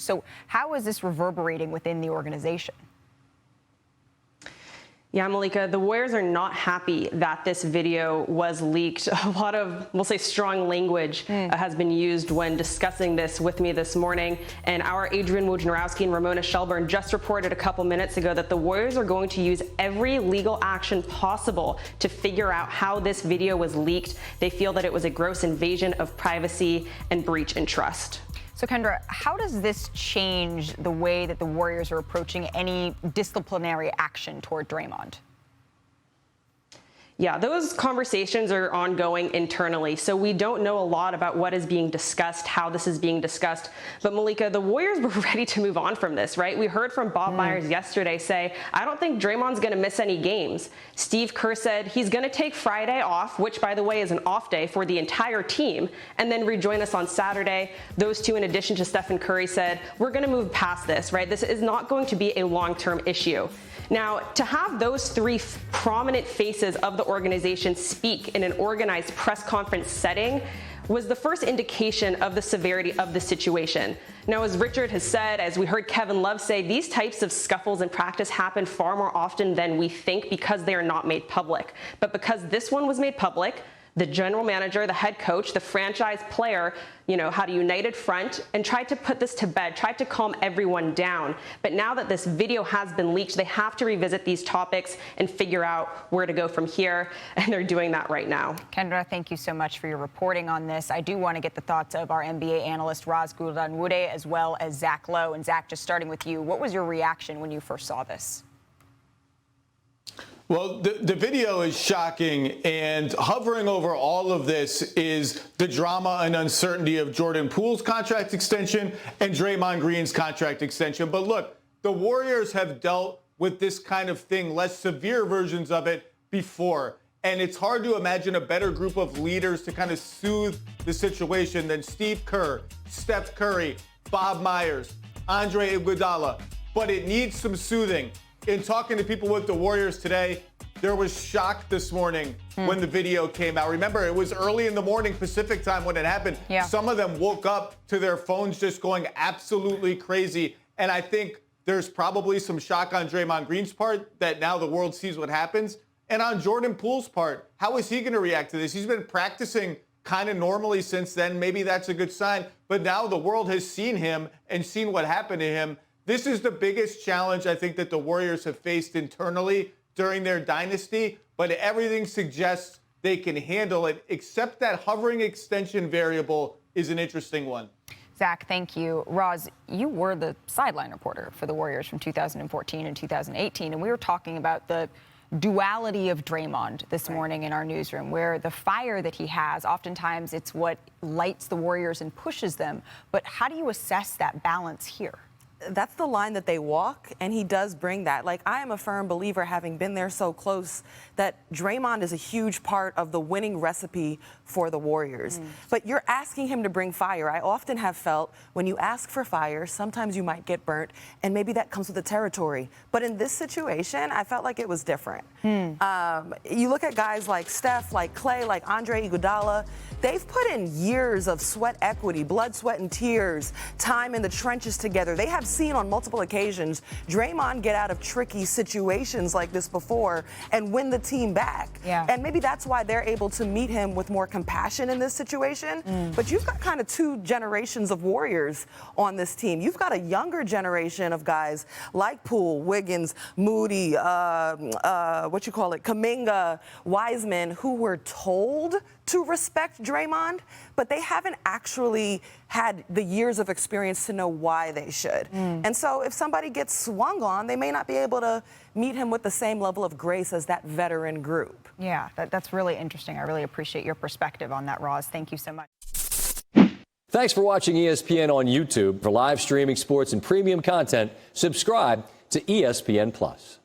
So how is this reverberating within the organization? Yeah, Malika, the Warriors are not happy that this video was leaked. A lot of, we'll say, strong language has been used when discussing this with me this morning. And our Adrian Wojnarowski and Ramona Shelburne just reported a couple minutes ago that the Warriors are going to use every legal action possible to figure out how this video was leaked. They feel that it was a gross invasion of privacy and breach in trust. So, Kendra, how does this change the way that the Warriors are approaching any disciplinary action toward Draymond? Yeah, those conversations are ongoing internally, so we don't know a lot about what is being discussed, how this is being discussed. But Malika, the Warriors were ready to move on from this, right? We heard from Bob Myers yesterday say, I don't think Draymond's going to miss any games. Steve Kerr said he's going to take Friday off, which, by the way, is an off day for the entire team, and then rejoin us on Saturday. Those two, in addition to Stephen Curry, said, we're going to move past this, right? This is not going to be a long-term issue. Now, to have those three prominent faces of the organization speak in an organized press conference setting was the first indication of the severity of the situation. Now, as Richard has said, as we heard Kevin Love say, these types of scuffles in practice happen far more often than we think because they are not made public. But because this one was made public, the general manager, the head coach, the franchise player, had a united front and tried to put this to bed, tried to calm everyone down. But now that this video has been leaked, they have to revisit these topics and figure out where to go from here. And they're doing that right now. Kendra, thank you so much for your reporting on this. I do want to get the thoughts of our NBA analyst, Raz Guldanwude, as well as Zach Lowe. And Zach, just starting with you, what was your reaction when you first saw this? Well, the video is shocking, and hovering over all of this is the drama and uncertainty of Jordan Poole's contract extension and Draymond Green's contract extension. But look, the Warriors have dealt with this kind of thing, less severe versions of it before. And it's hard to imagine a better group of leaders to kind of soothe the situation than Steve Kerr, Steph Curry, Bob Myers, Andre Iguodala. But it needs some soothing. In talking to people with the Warriors today, there was shock this morning when the video came out. Remember, it was early in the morning Pacific time when it happened. Yeah. Some of them woke up to their phones just going absolutely crazy. And I think there's probably some shock on Draymond Green's part that now the world sees what happens. And on Jordan Poole's part, how is he going to react to this? He's been practicing kind of normally since then. Maybe that's a good sign. But now the world has seen him and seen what happened to him. This is the biggest challenge I think that the Warriors have faced internally during their dynasty, but everything suggests they can handle it, except that hovering extension variable is an interesting one. Zach, thank you. Roz, you were the sideline reporter for the Warriors from 2014 and 2018, and we were talking about the duality of Draymond this morning in our newsroom, where the fire that he has, oftentimes it's what lights the Warriors and pushes them. But how do you assess that balance here? That's the line that they walk, and he does bring that. Like, I am a firm believer, having been there so close, that Draymond is a huge part of the winning recipe for the Warriors. But you're asking him to bring fire. I often have felt when you ask for fire, sometimes you might get burnt, and maybe that comes with the territory. But in this situation, I felt like it was different. You look at guys like Steph, like Clay, like Andre Iguodala. They've put in years of sweat equity, blood, sweat, and tears, time in the trenches together. They have seen on multiple occasions Draymond get out of tricky situations like this before and win the team back. Yeah. And maybe that's why they're able to meet him with more compassion in this situation. But you've got kind of two generations of Warriors on this team. You've got a younger generation of guys like Poole, Wiggins, Moody, Kuminga, Wiseman, who were told to respect Draymond, but they haven't actually had the years of experience to know why they should. And so if somebody gets swung on, they may not be able to meet him with the same level of grace as that veteran group. Yeah, that's really interesting. I really appreciate your perspective on that, Roz. Thank you so much. Thanks for watching ESPN on YouTube. For live streaming sports and premium content, subscribe to ESPN+.